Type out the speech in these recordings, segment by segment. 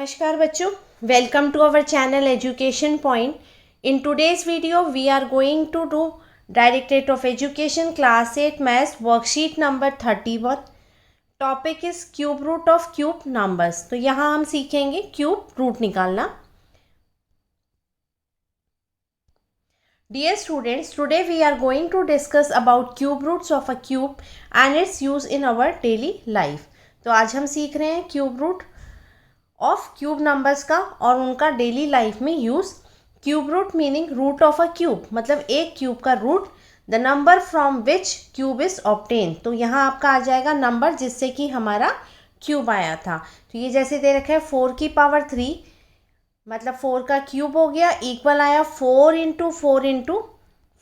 नमस्कार बच्चों, welcome to our channel education point. In today's video we are going to do Directorate of Education class 8 maths worksheet number 31. Topic is cube root of cube numbers. तो यहाँ हम सीखेंगे cube root निकालना. Dear students, today we are going to discuss about cube roots of a cube and its use in our daily life. तो आज हम सीख रहे हैं cube root of cube numbers का और उनका डेली लाइफ में use. Cube root meaning root of a cube, मतलब एक क्यूब का रूट. The number from which cube is obtain. तो यहाँ आपका आ जाएगा नंबर जिससे कि हमारा क्यूब आया था. तो ये जैसे दे रखा है 4 की पावर 3, मतलब 4 का क्यूब हो गया, इक्वल आया 4 इंटू 4 इंटू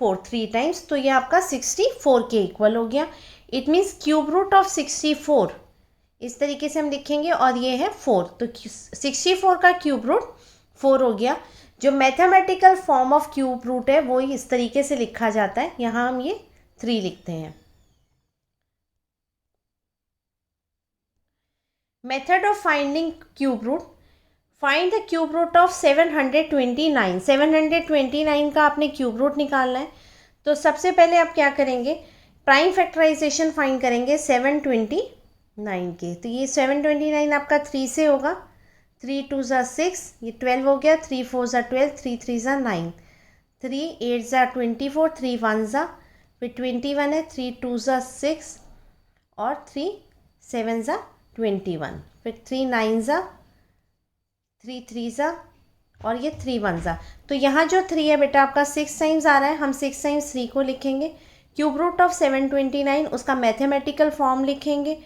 4 3 टाइम्स. तो ये आपका 64 के इक्वल हो गया. It means cube root of 64 इस तरीके से हम लिखेंगे और ये है 4. तो 64 का क्यूब रूट 4 हो गया. जो mathematical form of cube root है वो इस तरीके से लिखा जाता है. यहाँ हम ये 3 लिखते हैं. Method of finding cube root. Find the cube root of 729. 729 का आपने क्यूब रूट निकालना है. तो सबसे पहले आप क्या करेंगे, प्राइम फैक्टराइजेशन फाइंड करेंगे 729 के. तो ये 729 आपका 3 से होगा. 3 2 ज़ा 6, ये 12 हो गया. 3 4 ज़ा 12, 3 3 ज़ा 9, 3 8 ज़ा 24, 3 1 ज़ा, फिर 21 है. 3 2 ज़ा 6 और 3 7 ज़ा 21, फिर 3 9 ज़ा, 3 3 ज़ा और ये 3 1 ज़ा. तो यहाँ जो 3 है बेटा आपका 6 टाइम्स आ रहा है. हम 6 टाइम्स 3 को लिखेंगे. क्यूब रूट ऑफ 729 उसका मैथमेटिकल फॉर्म लिखेंगे.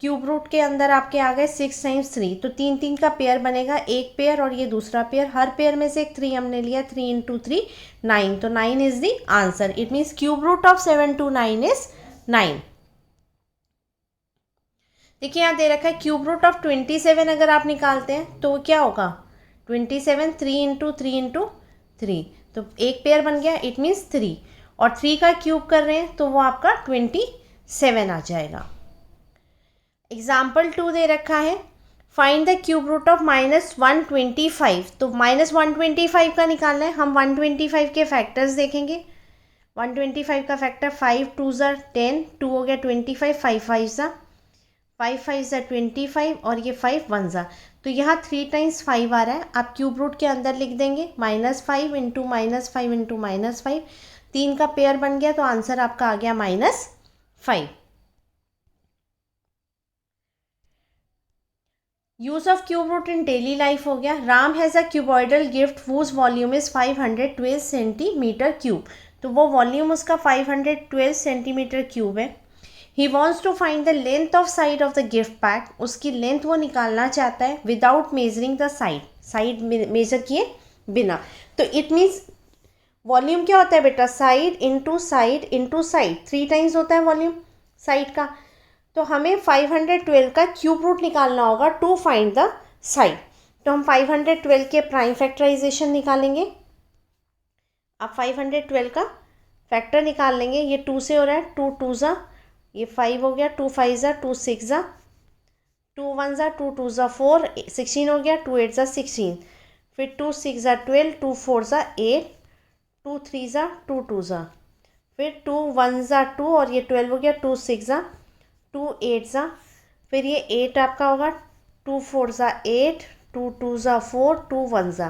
क्यूब रूट के अंदर आपके आ गए 6 टाइम्स 3, तो 3 3 का पेयर बनेगा. एक पेयर और ये दूसरा पेयर. हर पेयर में से एक 3 हमने लिया. 3 इंटू 3 9. तो 9 is the answer. It means cube root of 729 is 9. देखिए यहाँ दे रखा है क्यूब रूट ऑफ 27. अगर आप निकालते हैं तो क्या होगा, 27 3 इंटू 3 इंटू 3. तो एक पेयर बन गया. इट मीन्स 3 और 3 का क्यूब कर रहे हैं तो वो आपका 27 आ जाएगा. एग्जाम्पल 2 दे रखा है, find the cube root of -125. तो -125 का निकालना है. हम 125 के फैक्टर्स देखेंगे. 125 का फैक्टर 5 2 ज़ा 10, 2 हो गया 25, 5 5 ज़ा 5 5 ज़ा 25 और ये 5 1 ज़ा. तो यहाँ 3 टाइम्स 5 आ रहा है. आप क्यूब रूट के अंदर लिख देंगे -5 इंटू -5 इंटू -5. 3 का पेयर बन गया तो आंसर आपका आ गया -5. Use of cube root in daily life हो गया. Ram has a cuboidal gift whose volume is 512 centimetre cube. तो वो वॉल्यूम उसका 512 सेंटीमीटर क्यूब है. He wants to find the length of side of the gift pack. उसकी length वो निकालना चाहता है without measuring the side. Side measure किए बिना. तो इट मीन्स वॉल्यूम क्या होता है बेटा, side into side into side. 3 times होता है वॉल्यूम साइड का. तो हमें 512 का क्यूब रूट निकालना होगा टू फाइंड द साइड. तो हम 512 के प्राइम फैक्टराइजेशन निकालेंगे. अब 512 का फैक्टर निकाल लेंगे. ये 2 से हो रहा है. 2 2 ज़ा, ये 5 हो गया. 2 5 ज़ा 2 6 ज़ा, 2 1 ज़ा 2 2 ज़ा 4, 16 हो गया. 2 8 ज़ा 16, फिर 2 6 ज़ा 12, 2 4 ज़ा 8, 2 3 ज़ा 2 2 ज़ा, फिर 2 1 ज़ा 2 और ये 12 हो गया. 2 6 ज़ा 2 8 ज़ा, फिर ये 8 आपका होगा. 2 4 ज़ा 8, 2 2 ज़ा 4, 2 1 ज़ा.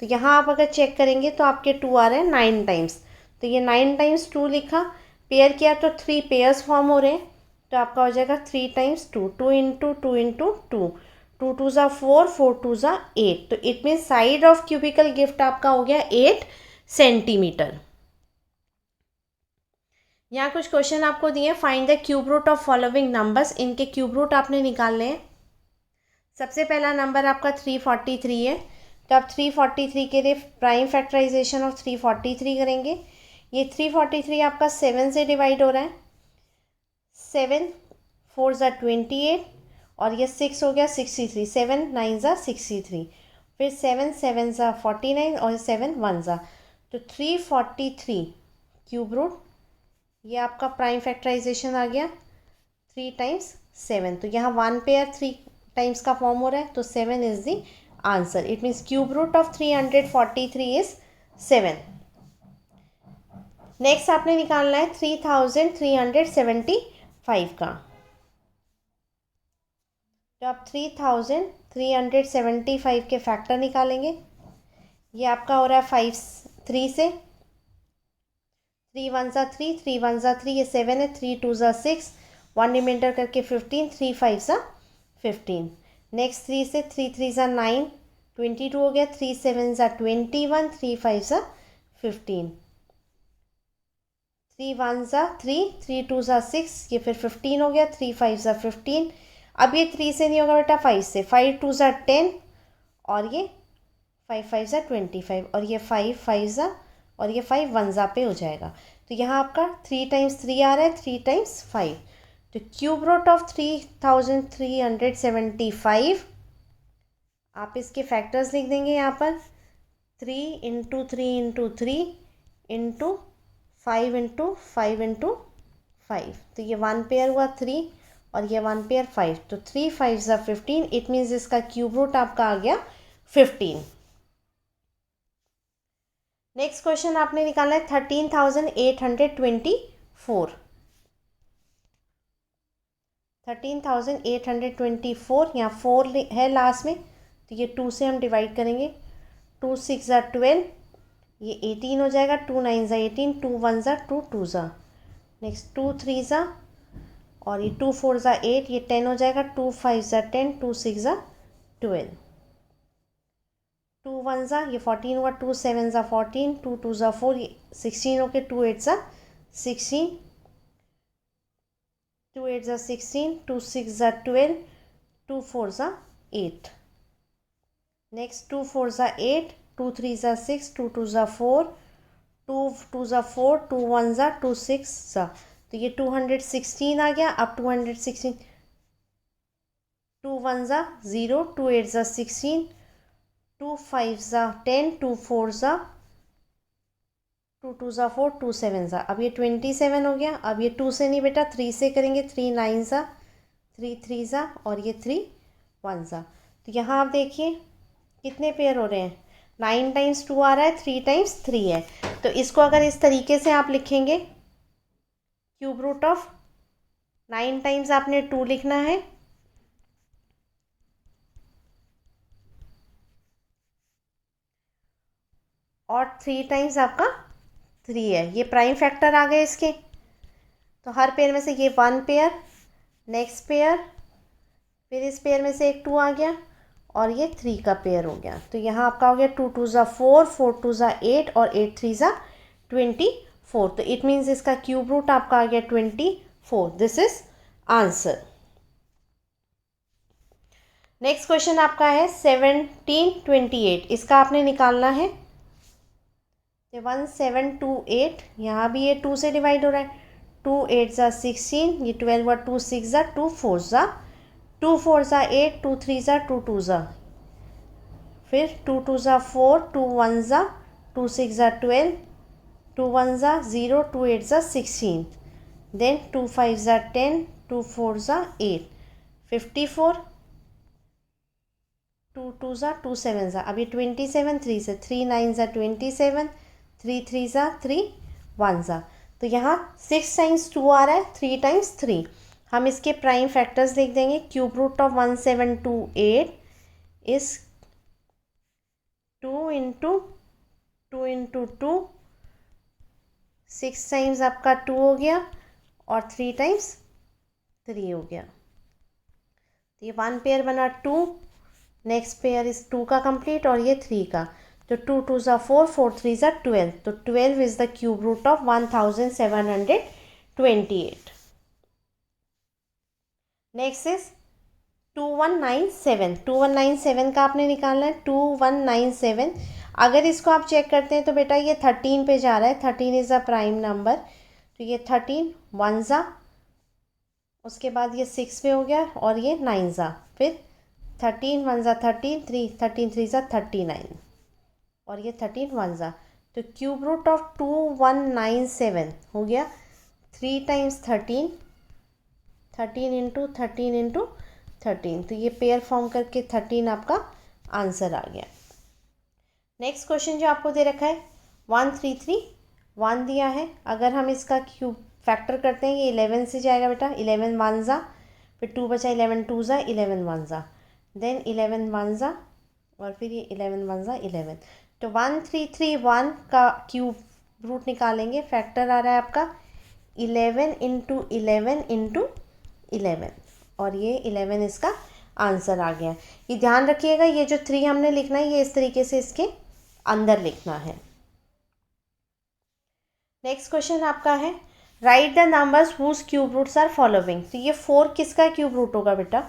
तो यहाँ आप अगर चेक करेंगे तो आपके 2 आ रहे हैं 9 टाइम्स. तो ये 9 टाइम्स 2 लिखा, पेयर किया तो 3 पेयर्स फॉर्म हो रहे हैं. तो आपका हो जाएगा 3 टाइम्स 2, 2 इंटू 2 इंटू 2, 2 2 ज़ा 4, 4 2 ज़ा 8. तो it means side of cubicle gift आपका हो गया 8 सेंटीमीटर. यहाँ कुछ क्वेश्चन आपको दिए. Find the cube root of following numbers. इनके क्यूब रूट आपने निकालने हैं. सबसे पहला नंबर आपका 343 है. तो आप 343 के लिए प्राइम फैक्टराइजेशन ऑफ 343 करेंगे. ये 343 आपका 7 से डिवाइड हो रहा है. 7 4 ज़ा 28 और ये 6 हो गया 63. 7 9 ज़ा 63, फिर 7 7 ज़ा 49 और 7 1 ज़ा. तो 343 क्यूब रूट, ये आपका प्राइम फैक्टराइजेशन आ गया 3 टाइम्स 7. तो यहाँ 1 पेयर 3 टाइम्स का फॉर्म हो रहा है. तो 7 is the answer. It means cube root of 343 is 7. Next आपने निकालना है 3375 का. तो आप 3375 के फैक्टर निकालेंगे. ये आपका हो रहा है 3 से. 3 1 3, 3 1 3, ये 7 है. 3 2 6, 1 रिमाइंडर करके 15, 3 5 15. नेक्स्ट 3 से 3 3 9, 22 हो गया. 3 7 21, 3 5 15. 3 1 3, 3 2 6, ये फिर 15 हो गया. 3 5 15. अब ये 3 से नहीं होगा बेटा, 5 से. 5 2 10 और ये 5 5 25 और ये 5 5 और ये 5 1 पे हो जाएगा. तो यहाँ आपका 3 टाइम्स 3 आ रहा है, 3 टाइम्स 5. तो क्यूब रूट ऑफ 3375 आप इसके फैक्टर्स लिख देंगे यहाँ पर. 3 into 3 into 3 into 5 into 5 into 5. तो ये 1 पेयर हुआ 3 और ये 1 पेयर 5. तो 3 5 15. इट मीन्स इसका क्यूब रूट आपका आ गया 15. नेक्स्ट क्वेश्चन आपने निकालना है 13,824. 13,824. यहाँ 4 है लास्ट में, तो ये 2 से हम डिवाइड करेंगे. 2 6 12, ये 18 हो जाएगा. 2 9 18, 2 1 2 2 नेक्स्ट 2 3 और ये 2 4 8, ये 10 हो जाएगा. 2 5 10, 2 6 12. 2 1 ये 14 हुआ. 2 7 14, 2 2 4, ये 16 होके 2 8 16, 2 8 16, 2 6 12, 2 4 8. नेक्स्ट 2 4 8, 2 3 6, 2 2 4, 2 2 4, 2 1 2 6. तो ये 216 आ गया. अब 216, 2 1 0, 2 8 16, 2 5 10, 2 4 2 2 4, 2 7. अब ये 27 हो गया. अब ये 2 से नहीं बेटा, 3 से करेंगे. 3 9 3 3 और ये 3 1. तो यहाँ आप देखिए कितने पेयर हो रहे हैं. 9 टाइम्स 2 आ रहा है, 3 टाइम्स 3 है. तो इसको अगर इस तरीके से आप लिखेंगे, क्यूब रूट ऑफ 9 टाइम्स आपने 2 लिखना है और 3 टाइम्स आपका 3 है. ये प्राइम फैक्टर आ गए इसके. तो हर पेयर में से ये 1 पेयर, नेक्स्ट पेयर, फिर इस पेयर में से एक 2 आ गया और ये 3 का पेयर हो गया. तो यहाँ आपका हो गया 2 2 4, 4 2 8 और 8 3 24. तो इट मीन्स इसका क्यूब रूट आपका आ गया 24. This is answer. Next question आपका है 1728. इसका आपने निकालना है 1728. यहाँ भी ये 2 से डिवाइड हो रहा है. 2 8 16, ये 12 हुआ. 2 6 2 4 2 4 8, 2 3 2 2 फिर 2 2 4, 2 1 2 6 12, 2 1 0, 2 8 16, देन 2 5 10, 2 4 8, 54, 2 2 2 7. अब ये 27 3 से. 3 9 27, 3 3 3 1. तो यहाँ 6 टाइम्स 2 आ रहा है, 3 टाइम्स 3. हम इसके प्राइम फैक्टर्स लिख देंगे. Cube root of 1728 is 2 into 2 into 2. 6 times आपका 2 हो गया और 3 टाइम्स 3 हो गया. तो ये 1 पेयर बना 2. नेक्स्ट पेयर इस 2 का कंप्लीट और ये 3 का. तो 2 2 4, 4 3 12. तो 12 is the cube root of 1728. Next is 2197. 2197 का आपने निकालना है. 2197. अगर इसको आप चेक करते हैं तो बेटा ये 13 पे जा रहा है. 13 इज़ अ प्राइम नंबर. तो ये 13 1 उसके बाद ये 6 पे हो गया और ये 9 फिर 13 1 13, 3 13 3 39 और ये 13 1. तो क्यूब रूट ऑफ 2197 हो गया 3 टाइम्स 13, 13 इंटू 13 इंटू 13. तो ये पेयर फॉर्म करके 13 आपका आंसर आ गया। नेक्स्ट क्वेश्चन जो आपको दे रखा है 1331 दिया है। अगर हम इसका क्यूब फैक्टर करते हैं ये 11 से जाएगा बेटा, 11 वन ज़ा, फिर 2 बचा, 11 टू ज़ा, 11 वन ज़ा, देन 11 वन ज़ा, और फिर ये 11 वन ज़ा 11। तो 1331 का क्यूब रूट निकालेंगे, फैक्टर आ रहा है आपका 11 इंटू 11 इंटू 11, और ये 11 इसका आंसर आ गया। ये ध्यान रखिएगा, ये जो 3 हमने लिखना है ये इस तरीके से इसके अंदर लिखना है। नेक्स्ट क्वेश्चन आपका है write the numbers whose cube roots are following. तो ये 4 किसका क्यूब रूट होगा बेटा,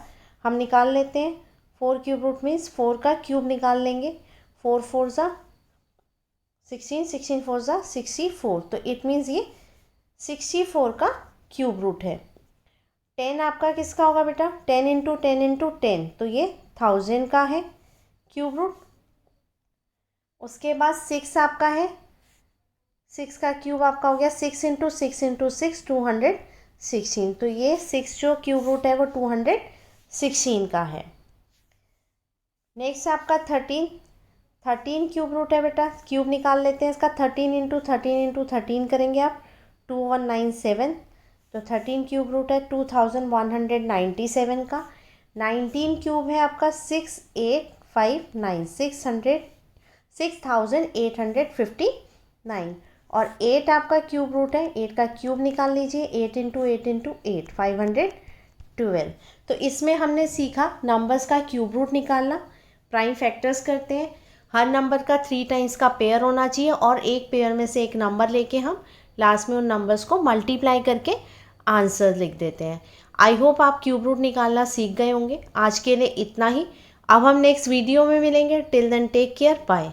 हम निकाल लेते हैं। 4 क्यूब रूट मीन्स 4 का क्यूब निकाल लेंगे। 4 4 ज़ा 16, 16 4 ज़ा 64, तो इट मीन्स ये 64 का क्यूब रूट है। 10 आपका किसका होगा बेटा, 10 इंटू 10 इंटू 10, तो ये 1000 का है क्यूब रूट। उसके बाद 6 आपका है, 6 का क्यूब आपका हो गया 6 इंटू 6 इंटू 6 216, तो ये 6 जो क्यूब रूट है वो 216 का है। नेक्स्ट आपका 13 क्यूब रूट है बेटा, क्यूब निकाल लेते हैं इसका। 13 इंटू 13 इंटू 13 करेंगे आप, 2197, तो 13 क्यूब रूट है 2197 का। 19 क्यूब है आपका 6859, 6859, और 8 आपका क्यूब रूट है, 8 का क्यूब निकाल लीजिए, 8 इंटू 8 इंटू 8 512। तो इसमें हमने सीखा नंबर्स का क्यूब रूट निकालना। प्राइम फैक्टर्स करते हैं, हर नंबर का 3 टाइम्स का पेयर होना चाहिए, और एक पेयर में से एक नंबर लेके हम लास्ट में उन नंबर्स को मल्टीप्लाई करके आंसर लिख देते हैं। आई होप आप क्यूब रूट निकालना सीख गए होंगे। आज के लिए इतना ही, अब हम नेक्स्ट वीडियो में मिलेंगे। Till then take care, bye.